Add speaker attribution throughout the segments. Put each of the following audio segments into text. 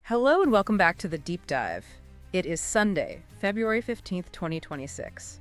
Speaker 1: Hello and welcome back to the Deep Dive. It is Sunday, February 15th, 2026.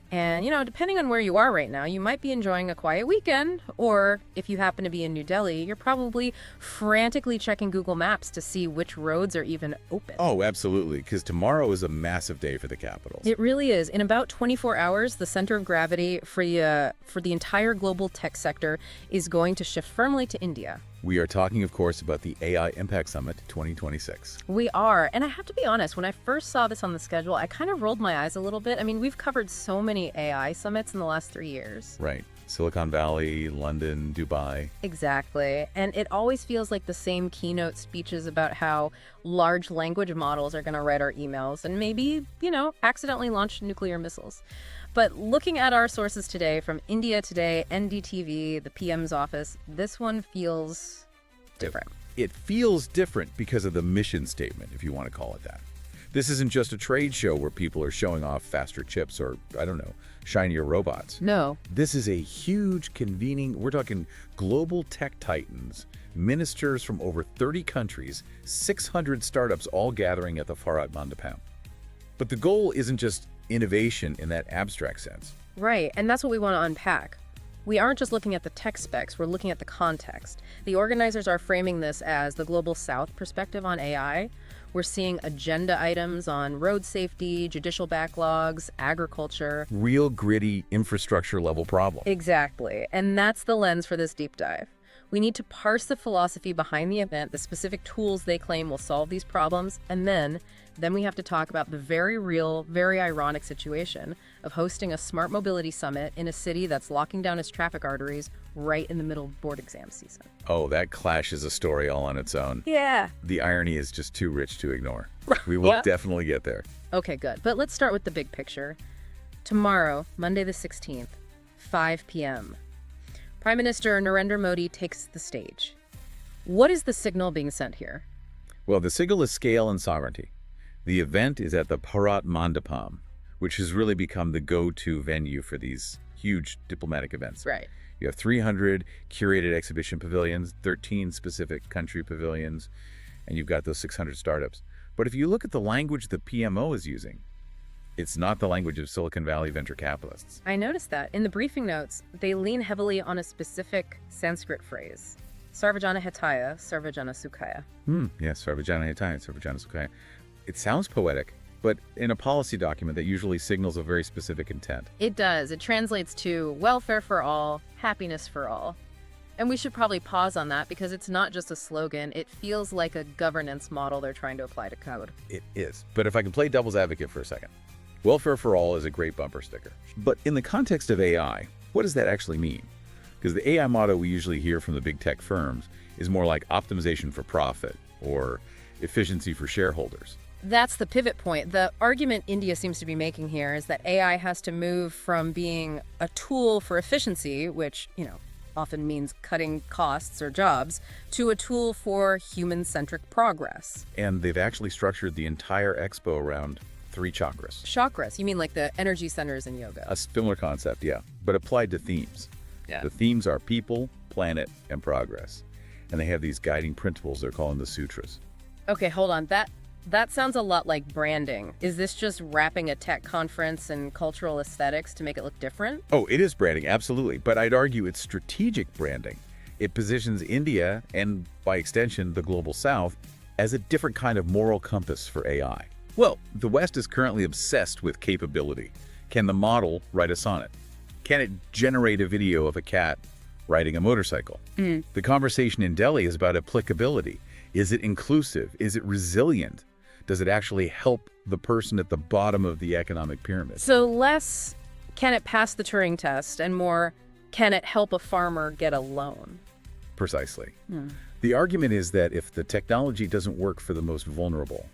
Speaker 1: And, depending on where you are right now, you might be enjoying a quiet weekend, or if you happen to be in New Delhi, you're probably frantically checking Google Maps to see which roads are even open.
Speaker 2: Oh, absolutely, because tomorrow is a massive day for the capitals.
Speaker 1: It really is. In about 24 hours, the center of gravity for the entire global tech sector is going to shift firmly to India.
Speaker 2: We are talking, of course, about the AI Impact Summit 2026.
Speaker 1: We are. And I have to be honest, when I first saw this on the schedule, I kind of rolled my eyes a little bit. I mean, we've covered so many AI summits in the last 3 years.
Speaker 2: Right. Silicon Valley, London, Dubai.
Speaker 1: Exactly. And it always feels like the same keynote speeches about how large language models are going to write our emails and maybe, accidentally launch nuclear missiles. But looking at our sources today from India Today, NDTV, the PM's office, this one feels different.
Speaker 2: It feels different because of the mission statement, if you want to call it that. This isn't just a trade show where people are showing off faster chips or, shinier robots.
Speaker 1: No.
Speaker 2: This is a huge we're talking global tech titans, ministers from over 30 countries, 600 startups all gathering at the Bharat Mandapam. But the goal isn't just innovation in that abstract sense.
Speaker 1: Right, and that's what we want to unpack. We aren't just looking at the tech specs, we're looking at the context. The organizers are framing this as the Global South perspective on AI. We're seeing agenda items on road safety, judicial backlogs, agriculture.
Speaker 2: Real gritty infrastructure level problem.
Speaker 1: Exactly, and that's the lens for this deep dive. We need to parse the philosophy behind the event, the specific tools they claim will solve these problems, and then we have to talk about the very real, very ironic situation of hosting a smart mobility summit in a city that's locking down its traffic arteries right in the middle of board exam season.
Speaker 2: Oh, that clash is a story all on its own.
Speaker 1: Yeah.
Speaker 2: The irony is just too rich to ignore. We will definitely get there.
Speaker 1: Okay, good. But let's start with the big picture. Tomorrow, Monday the 16th, 5 p.m., Prime Minister Narendra Modi takes the stage. What is the signal being sent here?
Speaker 2: Well, the signal is scale and sovereignty. The event is at the Bharat Mandapam, which has really become the go-to venue for these huge diplomatic events.
Speaker 1: Right.
Speaker 2: You have 300 curated exhibition pavilions, 13 specific country pavilions, and you've got those 600 startups. But if you look at the language the PMO is using, it's not the language of Silicon Valley venture capitalists.
Speaker 1: I noticed that. In the briefing notes, they lean heavily on a specific Sanskrit phrase. Sarvajana Hitaya, Sarvajana Sukhaya.
Speaker 2: Yes, Sarvajana Hitaya, Sarvajana Sukhaya. It sounds poetic, but in a policy document that usually signals a very specific intent.
Speaker 1: It does. It translates to welfare for all, happiness for all. And we should probably pause on that because it's not just a slogan. It feels like a governance model they're trying to apply to code.
Speaker 2: It is. But if I can play devil's advocate for a second. Welfare for all is a great bumper sticker. But in the context of AI, what does that actually mean? Because the AI motto we usually hear from the big tech firms is more like optimization for profit or efficiency for shareholders.
Speaker 1: That's the pivot point. The argument India seems to be making here is that AI has to move from being a tool for efficiency, which, often means cutting costs or jobs, to a tool for human-centric progress.
Speaker 2: And they've actually structured the entire expo around 3 chakras.
Speaker 1: Chakras? You mean like the energy centers in yoga?
Speaker 2: A similar concept, yeah, but applied to themes.
Speaker 1: Yeah.
Speaker 2: The themes are people, planet, and progress. And they have these guiding principles they're calling the sutras.
Speaker 1: Okay, hold on. That sounds a lot like branding. Is this just wrapping a tech conference and cultural aesthetics to make it look different?
Speaker 2: Oh, it is branding, absolutely. But I'd argue it's strategic branding. It positions India, and by extension, the Global South, as a different kind of moral compass for AI. Well, the West is currently obsessed with capability. Can the model write a sonnet? Can it generate a video of a cat riding a motorcycle? The conversation in Delhi is about applicability. Is it inclusive? Is it resilient? Does it actually help the person at the bottom of the economic pyramid?
Speaker 1: So less, can it pass the Turing test, and more, can it help a farmer get a loan?
Speaker 2: Precisely. The argument is that if the technology doesn't work for the most vulnerable,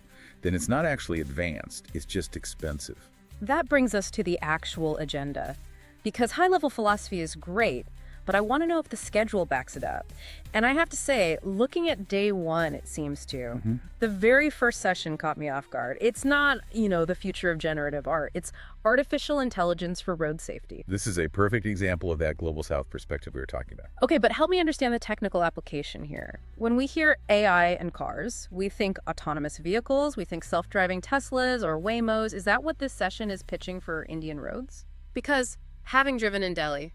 Speaker 2: then it's not actually advanced, it's just expensive.
Speaker 1: That brings us to the actual agenda. Because high-level philosophy is great, but I want to know if the schedule backs it up. And I have to say, looking at day one, it seems to, the very first session caught me off guard. It's not, the future of generative art. It's artificial intelligence for road safety.
Speaker 2: This is a perfect example of that Global South perspective we were talking about.
Speaker 1: Okay, but help me understand the technical application here. When we hear AI and cars, we think autonomous vehicles, we think self-driving Teslas or Waymos. Is that what this session is pitching for Indian roads? Because having driven in Delhi,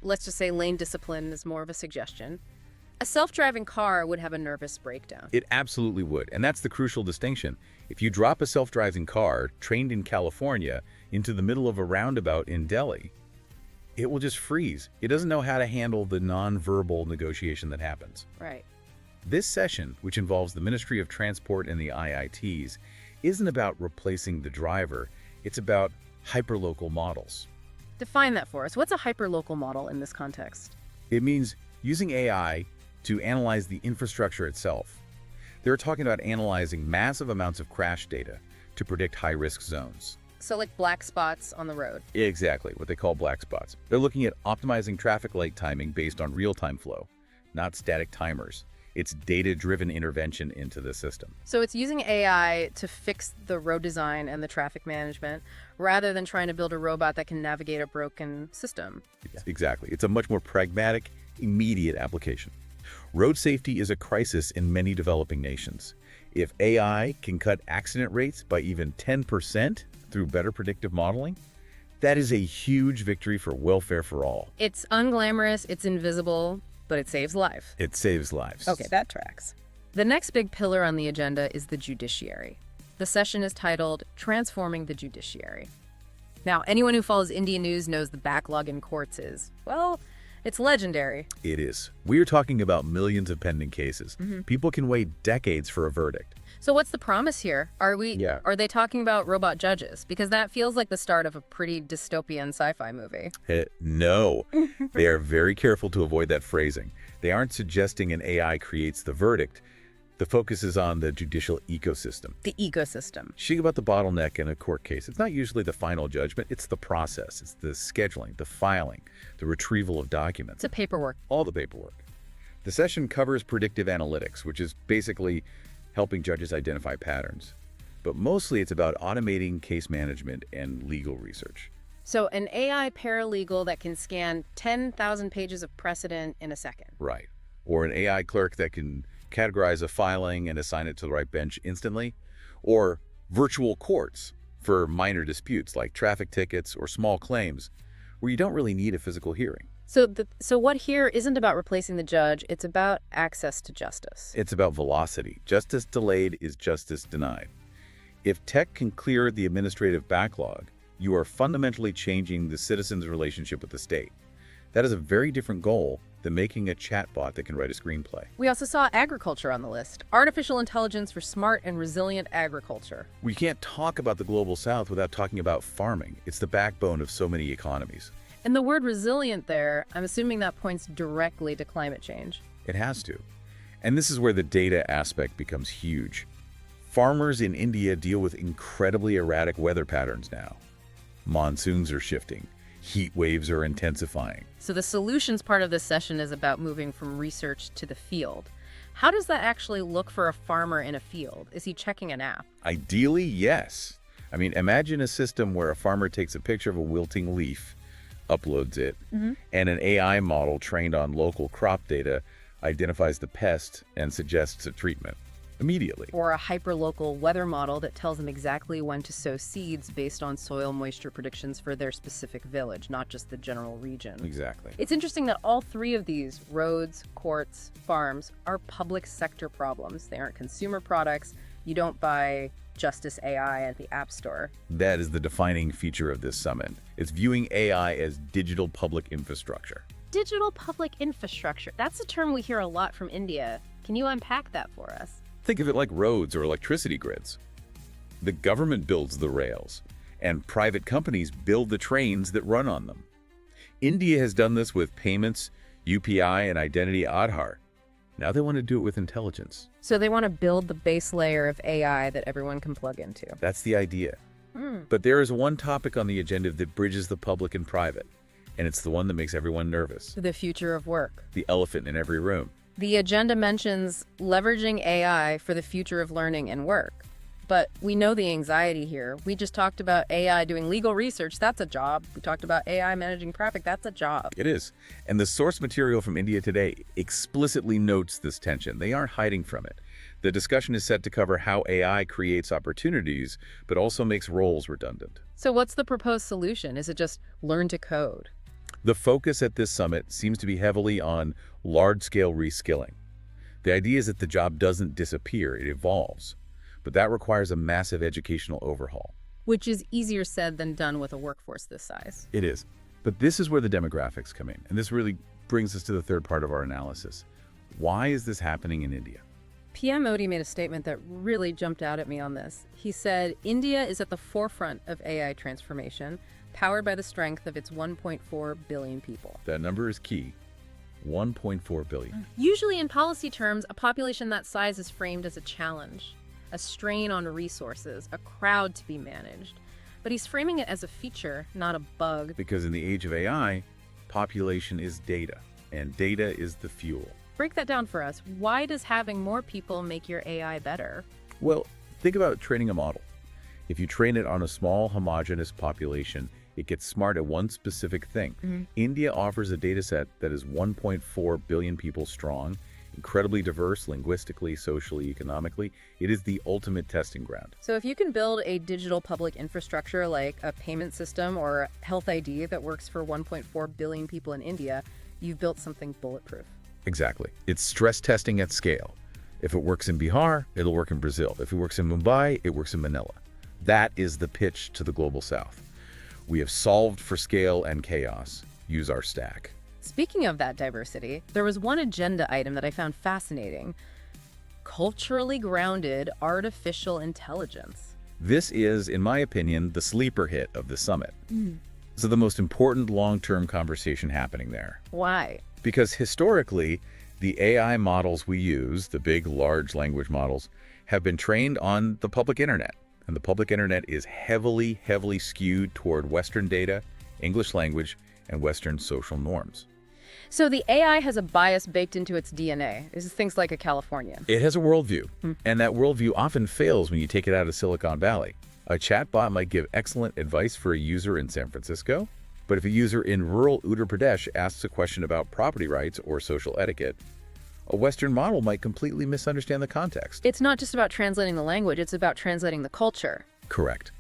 Speaker 1: let's just say lane discipline is more of a suggestion, a self-driving car would have a nervous breakdown.
Speaker 2: It absolutely would, and that's the crucial distinction. If you drop a self-driving car trained in California into the middle of a roundabout in Delhi, it will just freeze. It doesn't know how to handle the non-verbal negotiation that happens.
Speaker 1: Right.
Speaker 2: This session, which involves the Ministry of Transport and the IITs, isn't about replacing the driver. It's about hyperlocal models.
Speaker 1: Define that for us. What's a hyperlocal model in this context?
Speaker 2: It means using AI to analyze the infrastructure itself. They're talking about analyzing massive amounts of crash data to predict high-risk zones.
Speaker 1: So like black spots on the road.
Speaker 2: Exactly, what they call black spots. They're looking at optimizing traffic light timing based on real-time flow, not static timers. It's data-driven intervention into the system.
Speaker 1: So it's using AI to fix the road design and the traffic management rather than trying to build a robot that can navigate a broken system.
Speaker 2: Exactly. It's a much more pragmatic, immediate application. Road safety is a crisis in many developing nations. If AI can cut accident rates by even 10% through better predictive modeling, that is a huge victory for welfare for all.
Speaker 1: It's unglamorous, it's invisible, but it saves life.
Speaker 2: It saves lives.
Speaker 1: Okay, that tracks. The next big pillar on the agenda is the judiciary. The session is titled Transforming the Judiciary. Now, anyone who follows Indian news knows the backlog in courts is, well, it's legendary.
Speaker 2: It is. We're talking about millions of pending cases. People can wait decades for a verdict.
Speaker 1: So what's the promise here? Are they talking about robot judges? Because that feels like the start of a pretty dystopian sci-fi movie.
Speaker 2: No. They are very careful to avoid that phrasing. They aren't suggesting an AI creates the verdict. The focus is on the judicial ecosystem.
Speaker 1: The ecosystem.
Speaker 2: Think about the bottleneck in a court case. It's not usually the final judgment. It's the process. It's the scheduling, the filing, the retrieval of documents.
Speaker 1: It's the paperwork.
Speaker 2: All the paperwork. The session covers predictive analytics, which is basically helping judges identify patterns. But mostly it's about automating case management and legal research.
Speaker 1: So an AI paralegal that can scan 10,000 pages of precedent in a second.
Speaker 2: Right. Or an AI clerk that can categorize a filing and assign it to the right bench instantly. Or virtual courts for minor disputes like traffic tickets or small claims where you don't really need a physical hearing.
Speaker 1: So what here isn't about replacing the judge, it's about access to justice.
Speaker 2: It's about velocity. Justice delayed is justice denied. If tech can clear the administrative backlog, you are fundamentally changing the citizen's relationship with the state. That is a very different goal than making a chatbot that can write a screenplay.
Speaker 1: We also saw agriculture on the list. Artificial intelligence for smart and resilient agriculture.
Speaker 2: We can't talk about the Global South without talking about farming. It's the backbone of so many economies.
Speaker 1: And the word resilient there, I'm assuming that points directly to climate change.
Speaker 2: It has to. And this is where the data aspect becomes huge. Farmers in India deal with incredibly erratic weather patterns now. Monsoons are shifting. Heat waves are intensifying.
Speaker 1: So the solutions part of this session is about moving from research to the field. How does that actually look for a farmer in a field? Is he checking an app?
Speaker 2: Ideally, yes. I mean, imagine a system where a farmer takes a picture of a wilting leaf, uploads it, and an AI model trained on local crop data identifies the pest and suggests a treatment immediately.
Speaker 1: Or a hyperlocal weather model that tells them exactly when to sow seeds based on soil moisture predictions for their specific village, not just the general region.
Speaker 2: Exactly.
Speaker 1: It's interesting that all three of these, roads, courts, farms, are public sector problems. They aren't consumer products. You don't buy Justice AI at the App Store.
Speaker 2: That is the defining feature of this summit. It's viewing AI as digital public infrastructure.
Speaker 1: Digital public infrastructure. That's a term we hear a lot from India. Can you unpack that for us?
Speaker 2: Think of it like roads or electricity grids. The government builds the rails, and private companies build the trains that run on them. India has done this with payments, UPI, and identity Aadhaar. Now they want to do it with intelligence.
Speaker 1: So they want to build the base layer of AI that everyone can plug into.
Speaker 2: That's the idea. But there is one topic on the agenda that bridges the public and private, And it's the one that makes everyone nervous.
Speaker 1: The future of work.
Speaker 2: The elephant in every room.
Speaker 1: The agenda mentions leveraging AI for the future of learning and work. But we know the anxiety here. We just talked about AI doing legal research. That's a job. We talked about AI managing traffic. That's a job.
Speaker 2: It is. And the source material from India Today explicitly notes this tension. They aren't hiding from it. The discussion is set to cover how AI creates opportunities, but also makes roles redundant.
Speaker 1: So what's the proposed solution? Is it just learn to code?
Speaker 2: The focus at this summit seems to be heavily on large-scale reskilling. The idea is that the job doesn't disappear, it evolves. But that requires a massive educational overhaul.
Speaker 1: Which is easier said than done with a workforce this size.
Speaker 2: It is. But this is where the demographics come in. And this really brings us to the third part of our analysis. Why is this happening in India?
Speaker 1: PM Modi made a statement that really jumped out at me on this. He said, India is at the forefront of AI transformation, powered by the strength of its 1.4 billion people.
Speaker 2: That number is key. 1.4 billion.
Speaker 1: Usually in policy terms, a population that size is framed as a challenge, a strain on resources, a crowd to be managed. But he's framing it as a feature, not a bug.
Speaker 2: Because in the age of AI, population is data, and data is the fuel.
Speaker 1: Break that down for us. Why does having more people make your AI better?
Speaker 2: Well, think about training a model. If you train it on a small, homogeneous population, it gets smart at one specific thing. India offers a data set that is 1.4 billion people strong, incredibly diverse linguistically, socially, economically. It is the ultimate testing ground.
Speaker 1: So if you can build a digital public infrastructure like a payment system or health ID that works for 1.4 billion people in India, you've built something bulletproof.
Speaker 2: Exactly. It's stress testing at scale. If it works in Bihar, it'll work in Brazil. If it works in Mumbai, it works in Manila. That is the pitch to the global south. We have solved for scale and chaos. Use our stack.
Speaker 1: Speaking of that diversity, there was one agenda item that I found fascinating. Culturally grounded artificial intelligence.
Speaker 2: This is, in my opinion, the sleeper hit of the summit. So the most important long-term conversation happening there.
Speaker 1: Why?
Speaker 2: Because historically, the AI models we use, the big, large language models, have been trained on the public internet. And the public internet is heavily skewed toward Western data, English language, and Western social norms.
Speaker 1: So the AI has a bias baked into its DNA. This is things like a Californian.
Speaker 2: It has a worldview, and that worldview often fails when you take it out of Silicon Valley. A chatbot might give excellent advice for a user in San Francisco, but if a user in rural Uttar Pradesh asks a question about property rights or social etiquette, a Western model might completely misunderstand the context.
Speaker 1: It's not just about translating the language, it's about translating the culture.
Speaker 2: Correct.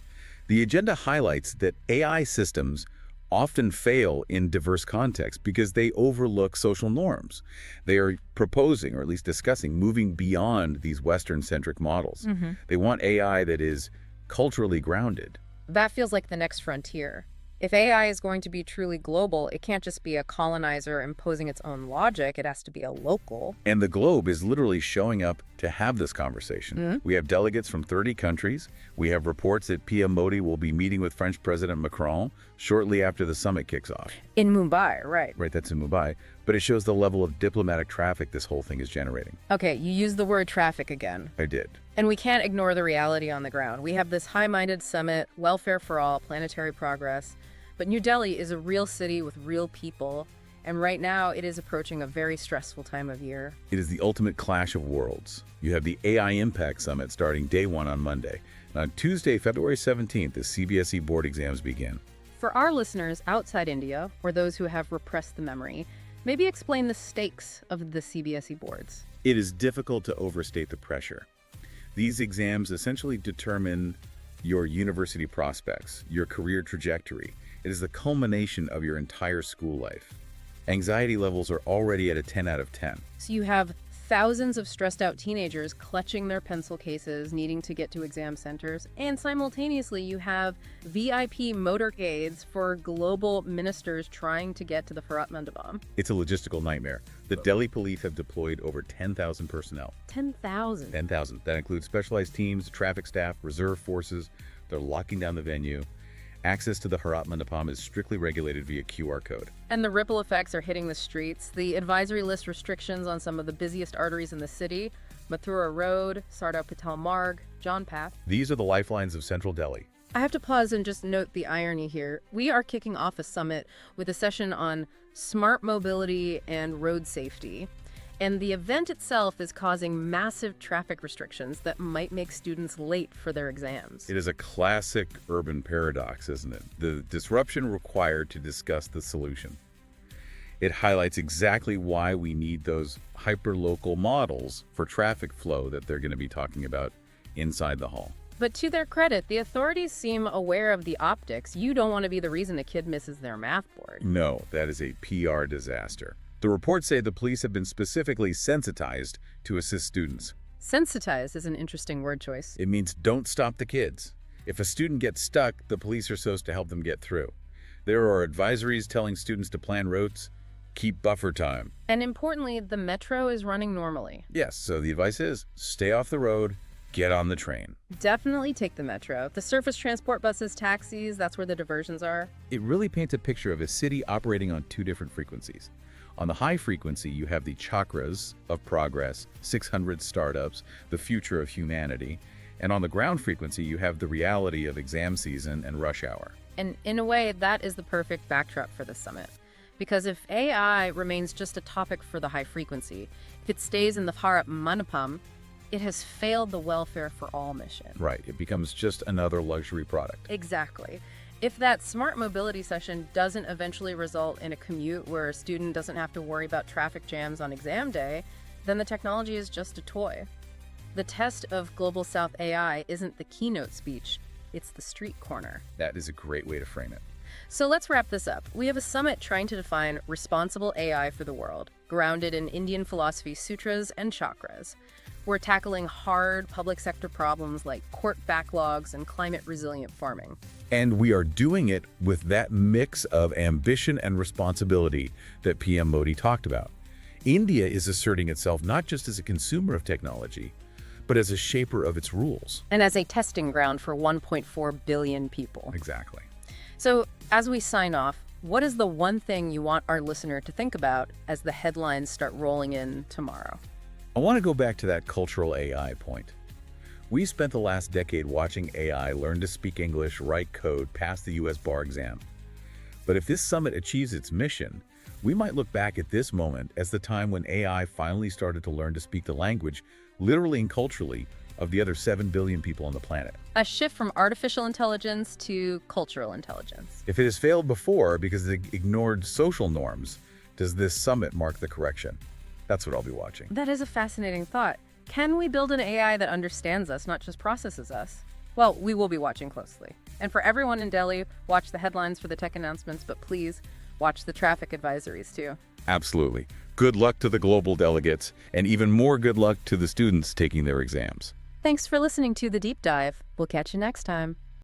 Speaker 2: The agenda highlights that AI systems often fail in diverse contexts because they overlook social norms. They are proposing, or at least discussing, moving beyond these Western-centric models. They want AI that is culturally grounded.
Speaker 1: That feels like the next frontier. If AI is going to be truly global, it can't just be a colonizer imposing its own logic. It has to be a local.
Speaker 2: And the globe is literally showing up to have this conversation. We have delegates from 30 countries. We have reports that PM Modi will be meeting with French President Macron shortly after the summit kicks off.
Speaker 1: In Mumbai, right?
Speaker 2: Right, that's in Mumbai. But it shows the level of diplomatic traffic this whole thing is generating.
Speaker 1: Okay, you used the word traffic again.
Speaker 2: I did.
Speaker 1: And we can't ignore the reality on the ground. We have this high-minded summit, welfare for all, planetary progress. But New Delhi is a real city with real people, and right now it is approaching a very stressful time of year.
Speaker 2: It is the ultimate clash of worlds. You have the AI Impact Summit starting day one on Monday. And on Tuesday, February 17th, the CBSE board exams begin.
Speaker 1: For our listeners outside India, or those who have repressed the memory, maybe explain the stakes of the CBSE boards.
Speaker 2: It is difficult to overstate the pressure. These exams essentially determine your university prospects, your career trajectory. It is the culmination of your entire school life. Anxiety levels are already at a 10 out of 10.
Speaker 1: So you have thousands of stressed out teenagers clutching their pencil cases, needing to get to exam centers, and simultaneously you have VIP motorcades for global ministers trying to get to the Bharat Mandapam.
Speaker 2: It's a logistical nightmare. The Delhi police have deployed over 10,000 personnel.
Speaker 1: 10,000?
Speaker 2: 10,000. That includes specialized teams, traffic staff, reserve forces. They're locking down the venue. Access to the Bharat Mandapam is strictly regulated via QR code.
Speaker 1: And the ripple effects are hitting the streets. The advisory lists restrictions on some of the busiest arteries in the city, Mathura Road, Sardar Patel Marg, John Path.
Speaker 2: These are the lifelines of central Delhi.
Speaker 1: I have to pause and just note the irony here. We are kicking off a summit with a session on smart mobility and road safety. And the event itself is causing massive traffic restrictions that might make students late for their exams.
Speaker 2: It is a classic urban paradox, isn't it? The disruption required to discuss the solution. It highlights exactly why we need those hyperlocal models for traffic flow that they're going to be talking about inside the hall.
Speaker 1: But to their credit, the authorities seem aware of the optics. You don't want to be the reason a kid misses their math board.
Speaker 2: No, that is a PR disaster. The reports say the police have been specifically sensitized to assist students.
Speaker 1: Sensitized is an interesting word choice.
Speaker 2: It means don't stop the kids. If a student gets stuck, the police are supposed to help them get through. There are advisories telling students to plan routes, keep buffer time.
Speaker 1: And importantly, the metro is running normally.
Speaker 2: Yes, so the advice is stay off the road, get on the train.
Speaker 1: Definitely take the metro. The surface transport buses, taxis, that's where the diversions are.
Speaker 2: It really paints a picture of a city operating on two different frequencies. On the high frequency, you have the chakras of progress, 600 startups, the future of humanity. And on the ground frequency, you have the reality of exam season and rush hour.
Speaker 1: And in a way, that is the perfect backdrop for this summit. Because if AI remains just a topic for the high frequency, if it stays in the Bharat Mandapam, it has failed the welfare for all mission.
Speaker 2: Right, it becomes just another luxury product.
Speaker 1: Exactly. If that smart mobility session doesn't eventually result in a commute where a student doesn't have to worry about traffic jams on exam day, then the technology is just a toy. The test of Global South AI isn't the keynote speech, it's the street corner.
Speaker 2: That is a great way to frame it.
Speaker 1: So let's wrap this up. We have a summit trying to define responsible AI for the world, grounded in Indian philosophy sutras and chakras. We're tackling hard public sector problems like court backlogs and climate-resilient farming.
Speaker 2: And we are doing it with that mix of ambition and responsibility that PM Modi talked about. India is asserting itself not just as a consumer of technology, but as a shaper of its rules.
Speaker 1: And as a testing ground for 1.4 billion people.
Speaker 2: Exactly.
Speaker 1: So, as we sign off, what is the one thing you want our listener to think about as the headlines start rolling in tomorrow?
Speaker 2: I want to go back to that cultural AI point. We spent the last decade watching AI learn to speak English, write code, pass the US bar exam. But if this summit achieves its mission, we might look back at this moment as the time when AI finally started to learn to speak the language, literally and culturally, of the other 7 billion people on the planet.
Speaker 1: A shift from artificial intelligence to cultural intelligence.
Speaker 2: If it has failed before because it ignored social norms, does this summit mark the correction? That's what I'll be watching.
Speaker 1: That is a fascinating thought. Can we build an AI that understands us, not just processes us? Well, we will be watching closely. And for everyone in Delhi, watch the headlines for the tech announcements, but please watch the traffic advisories too.
Speaker 2: Absolutely. Good luck to the global delegates, and even more good luck to the students taking their exams.
Speaker 1: Thanks for listening to The Deep Dive. We'll catch you next time.